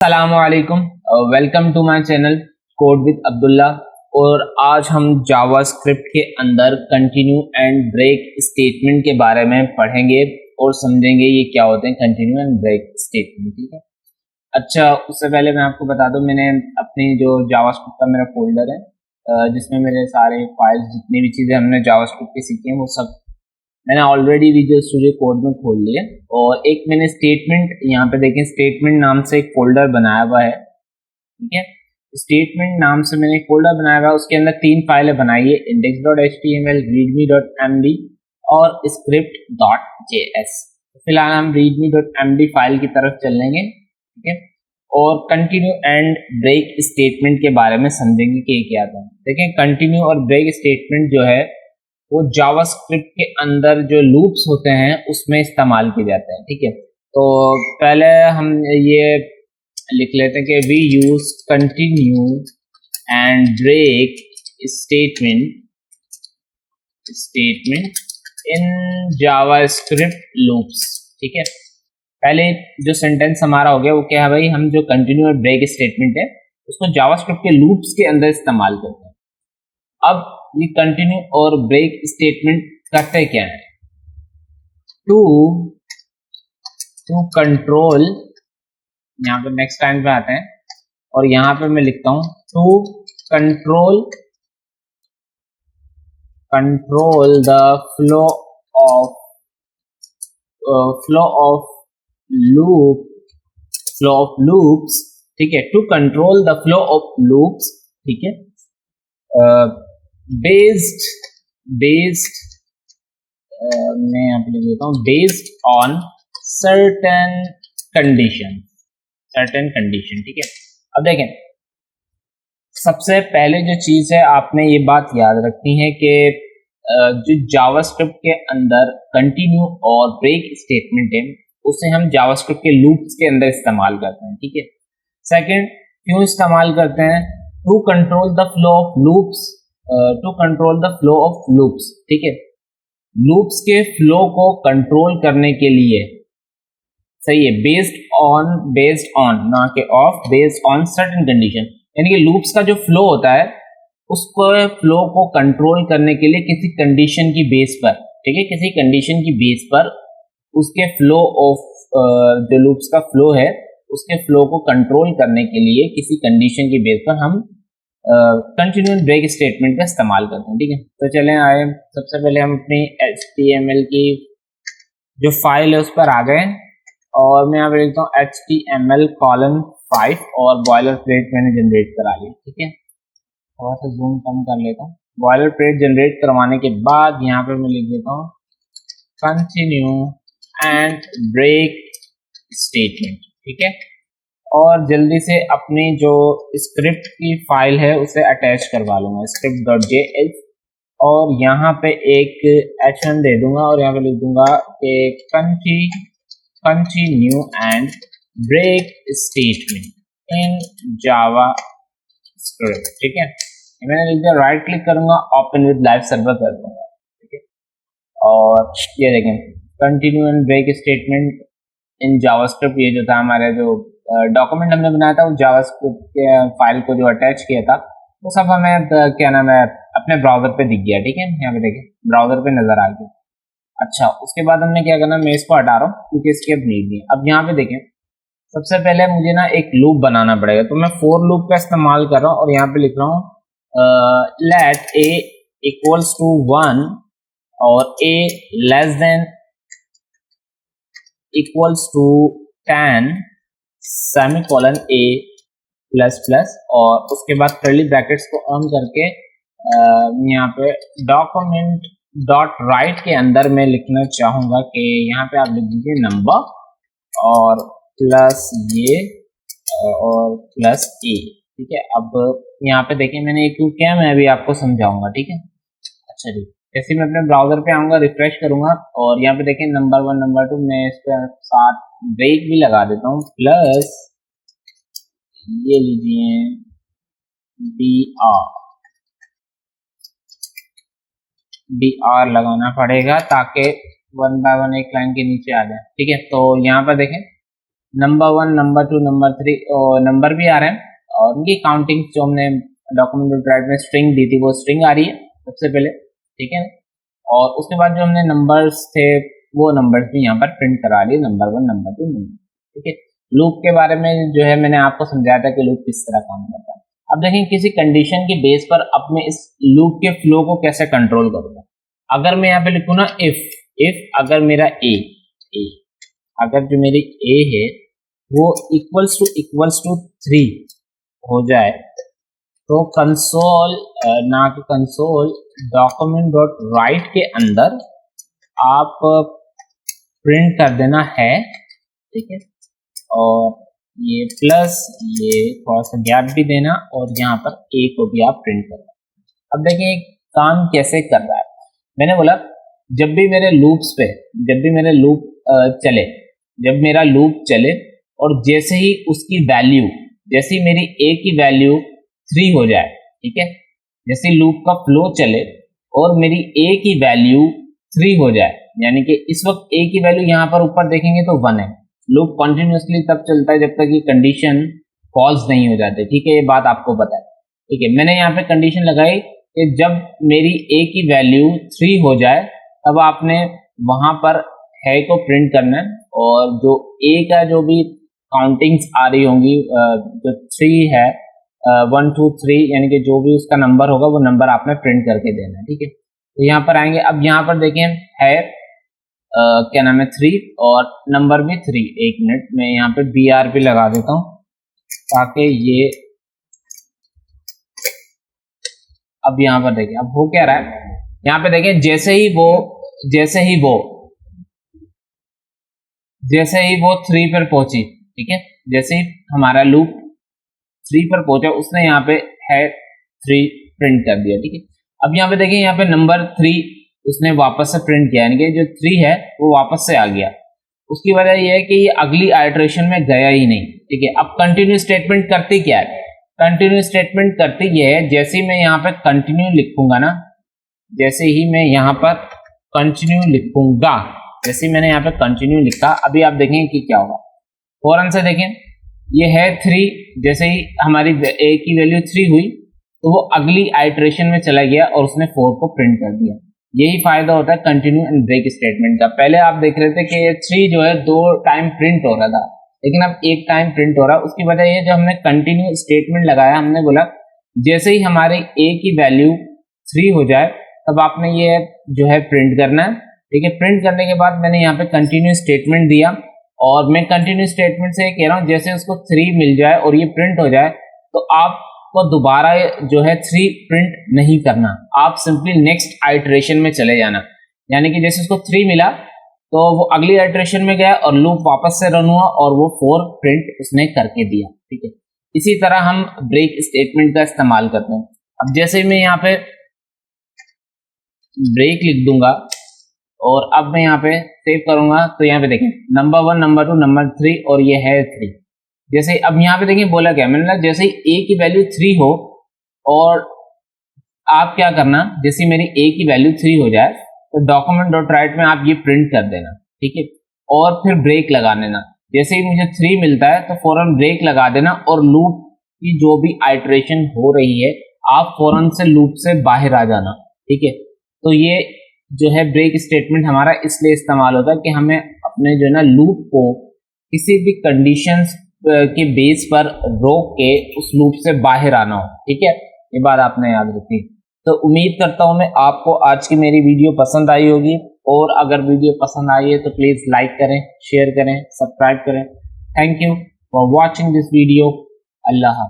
अस्सलामुअलैकुम, welcome to my channel code with Abdullah. और आज हम जावास्क्रिप्ट के अंदर कंटिन्यू एंड ब्रेक स्टेटमेंट के बारे में पढ़ेंगे और समझेंगे ये क्या होते हैं कंटिन्यू एंड ब्रेक स्टेटमेंट। ठीक है, अच्छा उससे पहले मैं आपको बता दूं, मैंने अपनी जो जावास्क्रिप्ट का मेरा फोल्डर है जिसमें मेरे सारे फाइल्स जितनी भी चीज़ें हमने जावास्क्रिप्ट की सीखी हैं वो सब मैंने ऑलरेडी विजुअल स्टूडियो कोड में खोल लिया। और एक मैंने स्टेटमेंट यहाँ पे देखें, स्टेटमेंट नाम से एक फोल्डर बनाया हुआ है। ठीक है, स्टेटमेंट नाम से मैंने एक फोल्डर बनाया हुआ है, उसके अंदर 3 फाइलें बनाई है, index.html, readme.md और script.js। फिलहाल हम readme.md फाइल की तरफ चलेंगे। ठीक है, और कंटिन्यू एंड ब्रेक स्टेटमेंट के बारे में समझेंगे कि क्या था। देखिए, कंटिन्यू और ब्रेक स्टेटमेंट जो है वो जावास्क्रिप्ट के अंदर जो लूप्स होते हैं उसमें इस्तेमाल किए जाते हैं। ठीक है, तो पहले हम ये लिख लेते हैं कि we use continue and break statement in JavaScript loops. ठीक है, पहले जो सेंटेंस हमारा हो गया वो क्या है भाई, हम जो कंटिन्यू और ब्रेक स्टेटमेंट है उसको जावास्क्रिप्ट के लूप्स के अंदर इस्तेमाल करते हैं। अब ये कंटिन्यू और ब्रेक स्टेटमेंट करते क्या है, टू कंट्रोल, यहाँ पे नेक्स्ट टाइम पे आते हैं और यहाँ पे मैं लिखता हूं to control the flow of loops. ठीक है, to control the flow of loops. ठीक है, बेस्ड मैं यहाँ पे लिख देता हूँ बेस्ड ऑन सर्टेन कंडीशन। ठीक है, अब देखें, सबसे पहले जो चीज है आपने ये बात याद रखनी है कि जो जावास्क्रिप्ट के अंदर कंटिन्यू और ब्रेक स्टेटमेंट है उसे हम जावास्क्रिप्ट के लूप्स के अंदर इस्तेमाल करते हैं। ठीक है, सेकंड, क्यों इस्तेमाल करते हैं, to control the flow of loops, ठीक है, लूप्स के फ्लो को कंट्रोल करने के लिए, सही है, बेस्ड ऑन ना कि of, based on certain condition, यानी कि लूप्स का जो फ्लो होता है उसको फ्लो को कंट्रोल करने के लिए किसी कंडीशन की बेस पर, ठीक है, किसी कंडीशन की बेस पर उसके फ्लो ऑफ जो लूप्स का फ्लो है उसके फ्लो को कंट्रोल करने के लिए किसी कंडीशन की बेस पर हम कंटिन्यू ब्रेक स्टेटमेंट का इस्तेमाल करते हैं। ठीक है, तो चलें आए, सबसे पहले हम अपनी HTML की जो फाइल है उस पर आ गए और मैं यहाँ पे लिखता हूँ HTML:5 और बॉयलर प्लेट मैंने जनरेट करा ली। ठीक है, थोड़ा सा जूम कम कर लेता हूँ। बॉयलर प्लेट जनरेट करवाने के बाद यहाँ पे मैं लिख देता हूँ कंटिन्यू एंड ब्रेक स्टेटमेंट। ठीक है, और जल्दी से अपनी जो स्क्रिप्ट की फाइल है उसे अटैच करवा लूंगा, script.js, और यहाँ पे एक एक्शन दे दूंगा और यहाँ पे लिख दूंगा कि continue and break statement in JavaScript. ठीक है, मैंने लिख दिया, राइट क्लिक करूंगा, ओपन विद लाइव सर्वर कर दूंगा। ठीक है, और ये देखें continue and break statement in JavaScript, ये जो था हमारे जो डॉक्यूमेंट हमने बनाया था उस जावास्क्रिप्ट के फाइल को जो अटैच किया था वो सब हमें क्या नाम है अपने ब्राउजर पे दिख गया। ठीक है, यहाँ पे देखें ब्राउजर पे नजर आ गया। अच्छा, उसके बाद हमने क्या करना, मैं इसको हटा रहा हूँ क्योंकि इसकी अब नीड नहीं। अब यहाँ पे देखें, सबसे पहले मुझे ना एक लूप बनाना पड़ेगा, तो मैं फॉर लूप का इस्तेमाल कर रहा हूँ और यहाँ पे लिख रहा हूँ लेट a इक्वल्स टू 1 और a less than equals to 10 semicolon a plus plus, और उसके बाद कर्ली ब्रैकेट्स को ऑन करके यहाँ पे डॉक्यूमेंट डॉट राइट के अंदर मैं लिखना चाहूंगा कि यहाँ पे आप लिख दीजिए नंबर और प्लस ये और प्लस a। ठीक है, अब यहाँ पे देखिए मैंने एक क्यों किया, मैं अभी आपको समझाऊंगा। ठीक है, अच्छा जी, जैसे मैं अपने ब्राउजर पे आऊंगा, रिफ्रेश करूंगा और यहाँ पे देखें नंबर 1 नंबर 2, मैं इसके साथ ब्रेक भी लगा देता हूँ, प्लस ये लीजिए BR लगाना पड़ेगा ताकि 1 बाय 1 एक लाइन के नीचे आ जाए। ठीक है, तो यहाँ पर देखें नंबर 1, नंबर 2, नंबर 3 और नंबर भी आ रहे हैं, और उनकी काउंटिंग जो हमने डॉक्यूमेंट राइट में स्ट्रिंग दी थी वो स्ट्रिंग आ रही है सबसे पहले, ठीक है ना। और उसके बाद जो हमने नंबर्स थे वो नंबर्स भी यहाँ पर प्रिंट करा लिए, नंबर 1, नंबर 2, नंबर, ठीक है। लूप के बारे में जो है मैंने आपको समझाया था कि लूप किस तरह काम करता है। अब देखें किसी कंडीशन के बेस पर अब मैं इस लूप के फ्लो को कैसे कंट्रोल करूंगा। अगर मैं यहाँ पे लिखूँ ना इफ अगर मेरा ए अगर जो मेरी ए है वो इक्वल्स टू 3 हो जाए, तो कंसोल ना कि कंसोल डॉक्यूमेंट डॉट राइट के अंदर आप प्रिंट कर देना है, ठीक है। और ये प्लस ये थोड़ा सा गैप भी देना और यहाँ पर ए को भी आप प्रिंट करना। अब देखिए काम कैसे कर रहा है। मैंने बोला जब भी मेरे लूप्स पे जब भी मेरे लूप चले जब मेरा लूप चले और जैसे ही उसकी वैल्यू जैसे ही मेरी ए की वैल्यू 3 हो जाए, ठीक है, जैसे लूप का फ्लो चले और मेरी ए की वैल्यू 3 हो जाए, यानी कि इस वक्त ए की वैल्यू यहाँ पर ऊपर देखेंगे तो 1 है। लूप कंटिन्यूसली तब चलता है जब तक ये कंडीशन फॉल्स नहीं हो जाती, ठीक है, ये बात आपको पता है, ठीक है। मैंने यहाँ पे कंडीशन लगाई कि जब मेरी ए की वैल्यू 3 हो जाए तब आपने वहां पर है को प्रिंट करना है, और जो ए का जो भी काउंटिंग्स आ रही होंगी जो 3 है 1 2 3 यानी कि जो भी उसका नंबर होगा वो नंबर आपने प्रिंट करके देना है, ठीक है। तो यहाँ पर आएंगे, अब यहाँ पर देखें है क्या नाम है 3 और नंबर भी 3। एक मिनट में यहाँ पे BRP लगा देता हूँ ताकि ये अब यहाँ पर देखें अब हो क्या रहा है। यहाँ पे देखें जैसे ही वो 3 पर पहुंची, ठीक है, जैसे ही हमारा लूप 3 पर पहुंचा उसने यहाँ पे है 3 प्रिंट कर दिया, ठीक है। अब यहाँ पे देखें यहाँ पे नंबर 3 उसने वापस से प्रिंट किया, यानी कि जो 3 है वो वापस से आ गया। उसकी वजह यह है कि ये अगली आइटरेशन में गया ही नहीं, ठीक है। अब कंटिन्यू स्टेटमेंट करती क्या है, कंटिन्यू स्टेटमेंट करती यह है जैसे ही मैं यहाँ पे कंटिन्यू लिखूंगा ना, जैसे ही मैं यहाँ पर कंटिन्यू लिखूंगा, जैसे ही मैंने यहाँ पे कंटिन्यू लिखा, अभी आप देखेंगे कि क्या होगा। फौरन से देखें ये है 3, जैसे ही हमारी ए की वैल्यू 3 हुई तो वो अगली आइटरेशन में चला गया और उसने 4 को प्रिंट कर दिया। यही फायदा होता है कंटिन्यू एंड ब्रेक स्टेटमेंट का। पहले आप देख रहे थे कि 3 जो है 2 टाइम प्रिंट हो रहा था, लेकिन अब 1 टाइम प्रिंट हो रहा है। उसकी वजह यह जो हमने कंटिन्यू स्टेटमेंट लगाया, हमने बोला जैसे ही हमारे ए की वैल्यू 3 हो जाए तब आपने ये जो है प्रिंट करना है, ठीक है। प्रिंट करने के बाद मैंने यहाँ पे कंटिन्यू स्टेटमेंट दिया, और मैं कंटिन्यू स्टेटमेंट से कह रहा हूँ जैसे उसको 3 मिल जाए और ये प्रिंट हो जाए तो आपको दोबारा जो है 3 प्रिंट नहीं करना, आप सिंपली नेक्स्ट आइटरेशन में चले जाना। यानी कि जैसे उसको 3 मिला तो वो अगली आइटरेशन में गया और लूप वापस से रन हुआ और वो 4 प्रिंट उसने करके दिया, ठीक है। इसी तरह हम ब्रेक स्टेटमेंट का इस्तेमाल करते हैं। अब जैसे मैं यहाँ पे ब्रेक लिख दूंगा और अब मैं यहाँ पे सेव करूंगा तो यहाँ पे देखें नंबर 1, नंबर 2, नंबर 3 और ये है 3। जैसे अब यहाँ पे देखें बोला क्या मैंने, जैसे ही ए की वैल्यू 3 हो और आप क्या करना, जैसे मेरी ए की वैल्यू 3 हो जाए तो डॉक्यूमेंट डॉट राइट में आप ये प्रिंट कर देना, ठीक है, और फिर ब्रेक लगा देना। जैसे ही मुझे 3 मिलता है तो फौरन ब्रेक लगा देना और लूप की जो भी आइटरेशन हो रही है आप फौरन से लूप से बाहर आ जाना, ठीक है। तो ये जो है ब्रेक स्टेटमेंट हमारा इसलिए इस्तेमाल होता है कि हमें अपने जो है ना लूप को किसी भी कंडीशंस के बेस पर रोक के उस लूप से बाहर आना हो, ठीक है। ये बात आपने याद रखी। तो उम्मीद करता हूं मैं आपको आज की मेरी वीडियो पसंद आई होगी, और अगर वीडियो पसंद आई है तो प्लीज लाइक करें, शेयर करें, सब्सक्राइब करें। Thank you for watching this video. अल्लाह हाफ़िज़।